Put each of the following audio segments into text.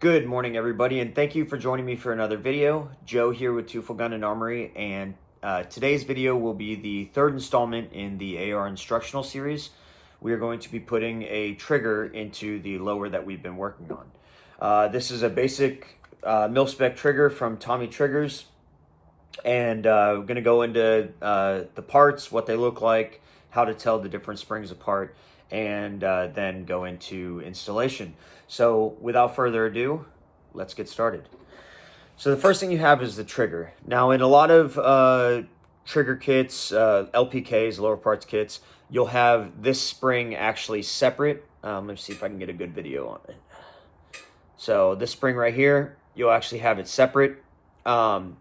Good morning, everybody, and thank you for joining me for another video. Joe here with Two Full Gun and Armory, and today's video will be the third installment in the AR instructional series. We are going to be putting a trigger into the lower that we've been working on. This is a basic mil-spec trigger from Tommy Triggers, and we're going to go into the parts, what they look like, how to tell the different springs apart, and then go into installation. So without further ado, let's get started. So the first thing you have is the trigger. Now in a lot of trigger kits, LPKs, lower parts kits, you'll have this spring actually separate. Let me see if I can get a good video on it. So this spring right here, you'll actually have it separate.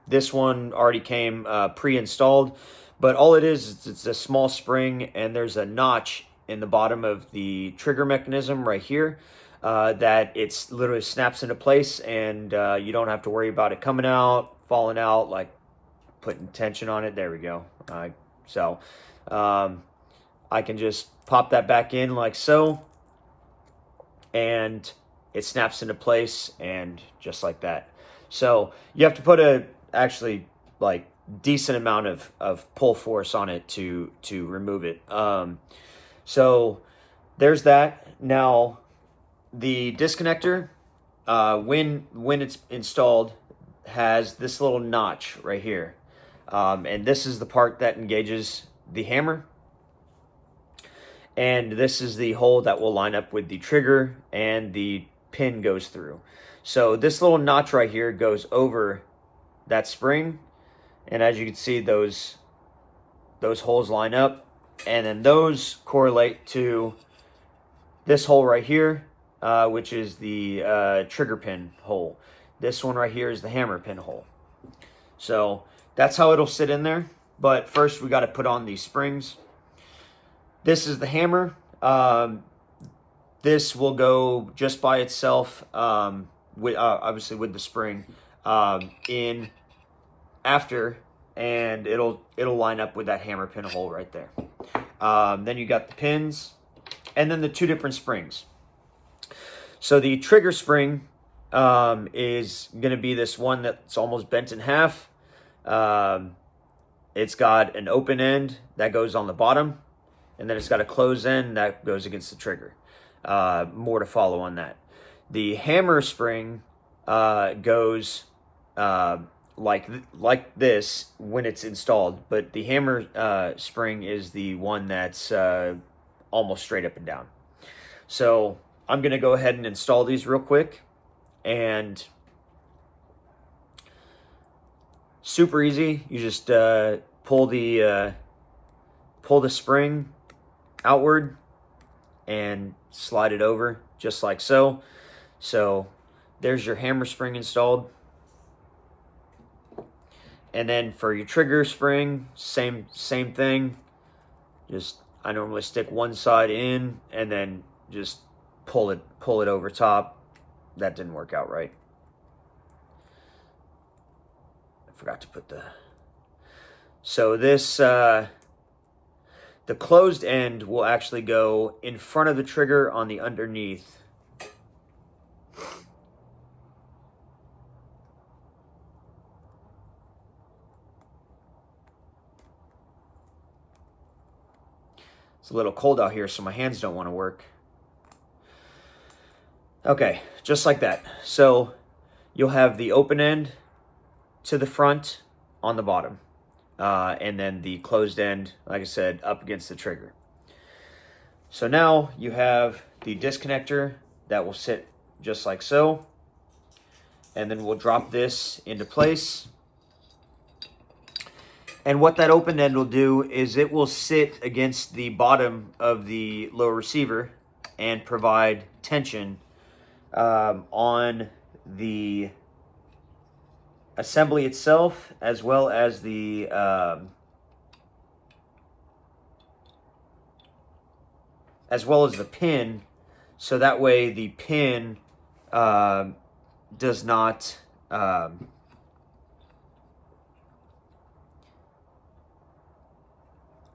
This one already came pre-installed, but all it is it's a small spring, and there's a notch in the bottom of the trigger mechanism right here that it's literally snaps into place, and you don't have to worry about it coming out, falling out, like putting tension on it. There we go. So I can just pop that back in like so, and it snaps into place, and just like that. So you have to put a actually like decent amount of pull force on it to remove it. So there's that. Now the disconnector, when it's installed, has this little notch right here, and this is the part that engages the hammer, and this is the hole that will line up with the trigger and the pin goes through. So this little notch right here goes over that spring, and as you can see, those holes line up, and then those correlate to this hole right here, which is the trigger pin hole. This one right here is the hammer pin hole. So that's how it'll sit in there. But first we got to put on these springs. This is the hammer. This will go just by itself, obviously with the spring in after, and it'll line up with that hammer pin hole right there. Then you got the pins, and then the two different springs. So the trigger spring is going to be this one that's almost bent in half. It's got an open end that goes on the bottom, and then it's got a closed end that goes against the trigger. More to follow on that. The hammer spring goes like this when it's installed, but the hammer spring is the one that's almost straight up and down. So I'm going to go ahead and install these real quick, and super easy. You just pull the spring outward and slide it over just like so. So there's your hammer spring installed. And then for your trigger spring, same thing. Just I normally stick one side in and then just pull it over top. That didn't work out right. I forgot to put so this the closed end will actually go in front of the trigger on the underneath. It's a little cold out here, so my hands don't want to work. Okay, just like that. So you'll have the open end to the front on the bottom, and then the closed end, like I said, up against the trigger. So now you have the disconnector that will sit just like so, and then we'll drop this into place. And what that open end will do is it will sit against the bottom of the lower receiver and provide tension on the assembly itself, as well as the pin, so that way the pin does not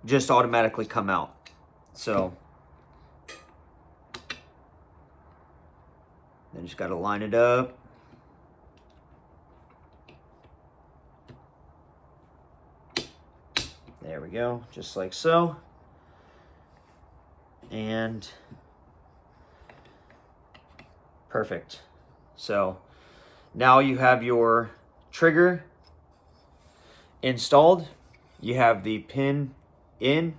just automatically come out. So Then just got to line it up. There we go, just like so. And perfect. So now you have your trigger installed. You have the pin in.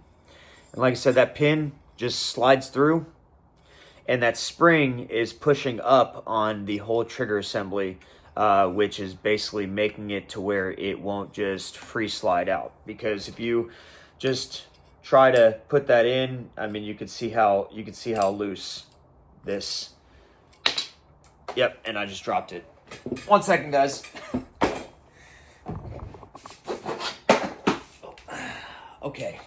And like I said, that pin just slides through. And that spring is pushing up on the whole trigger assembly, which is basically making it to where it won't just free slide out. Because if you just try to put that in, I mean, you can see how loose this. Yep, and I just dropped it. 1 second, guys. Okay.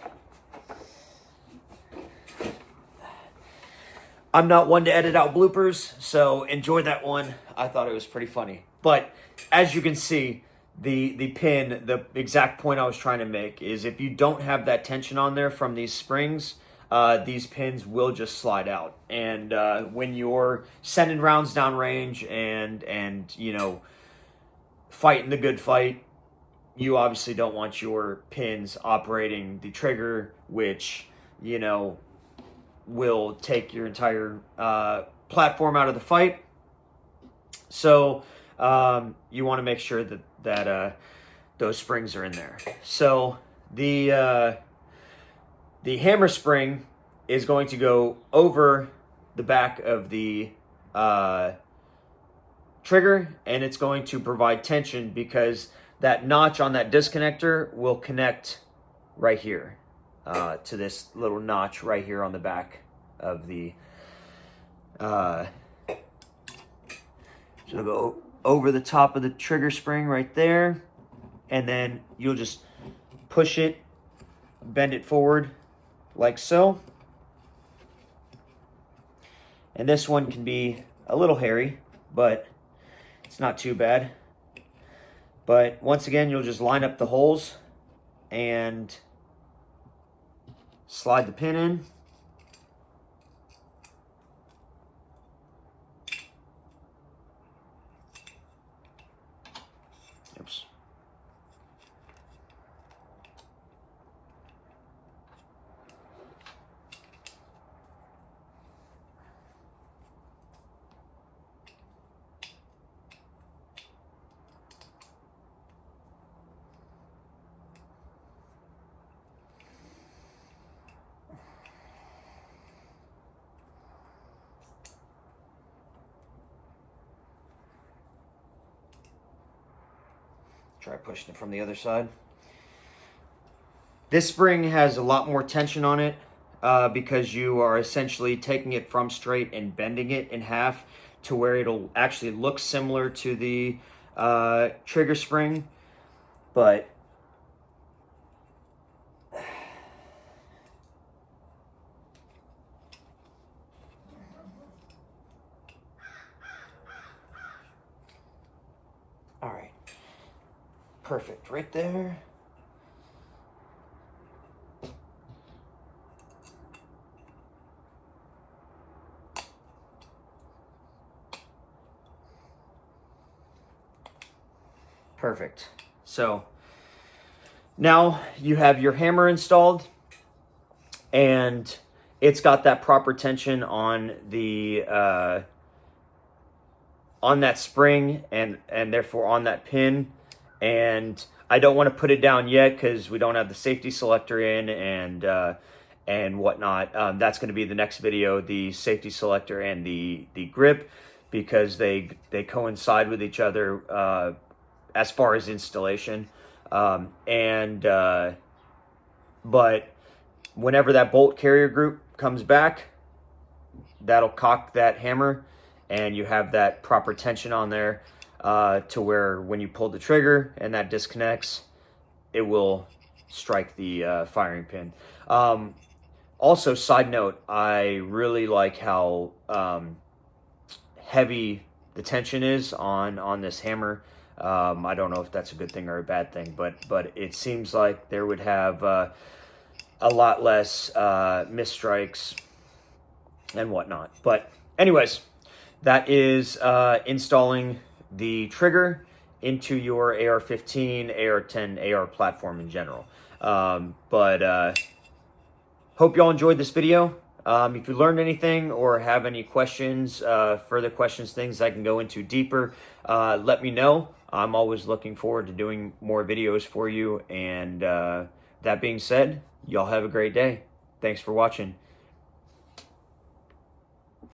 I'm not one to edit out bloopers, so enjoy that one. I thought it was pretty funny. But as you can see, the pin, the exact point I was trying to make is if you don't have that tension on there from these springs, these pins will just slide out. And when you're sending rounds downrange and you know, fighting the good fight, you obviously don't want your pins operating the trigger, which, you know, will take your entire platform out of the fight. So you want to make sure that those springs are in there. So the hammer spring is going to go over the back of the trigger, and it's going to provide tension because that notch on that disconnector will connect right here. To this little notch right here on the back of the so it'll go over the top of the trigger spring right there, and then you'll just push it, bend it forward like so. And this one can be a little hairy, but it's not too bad. But once again, you'll just line up the holes and slide the pin in. Oops. Try pushing it from the other side. This spring has a lot more tension on it because you are essentially taking it from straight and bending it in half to where it'll actually look similar to the trigger spring. But all right. Perfect, right there. Perfect. So now you have your hammer installed, and it's got that proper tension on the on that spring and therefore on that pin. And I don't want to put it down yet because we don't have the safety selector in and whatnot. That's going to be the next video, the safety selector and the grip, because they coincide with each other as far as installation. But whenever that bolt carrier group comes back, that'll cock that hammer, and you have that proper tension on there. To where when you pull the trigger and that disconnects, it will strike the firing pin. Also, side note, I really like how heavy the tension is on this hammer. I don't know if that's a good thing or a bad thing, but it seems like there would have a lot less misstrikes and whatnot. But anyways, that is installing the trigger into your AR15, AR10, AR platform in general. Hope y'all enjoyed this video. If you learned anything or have any questions, further questions, things I can go into deeper, let me know. I'm always looking forward to doing more videos for you. And that being said, y'all have a great day. Thanks for watching.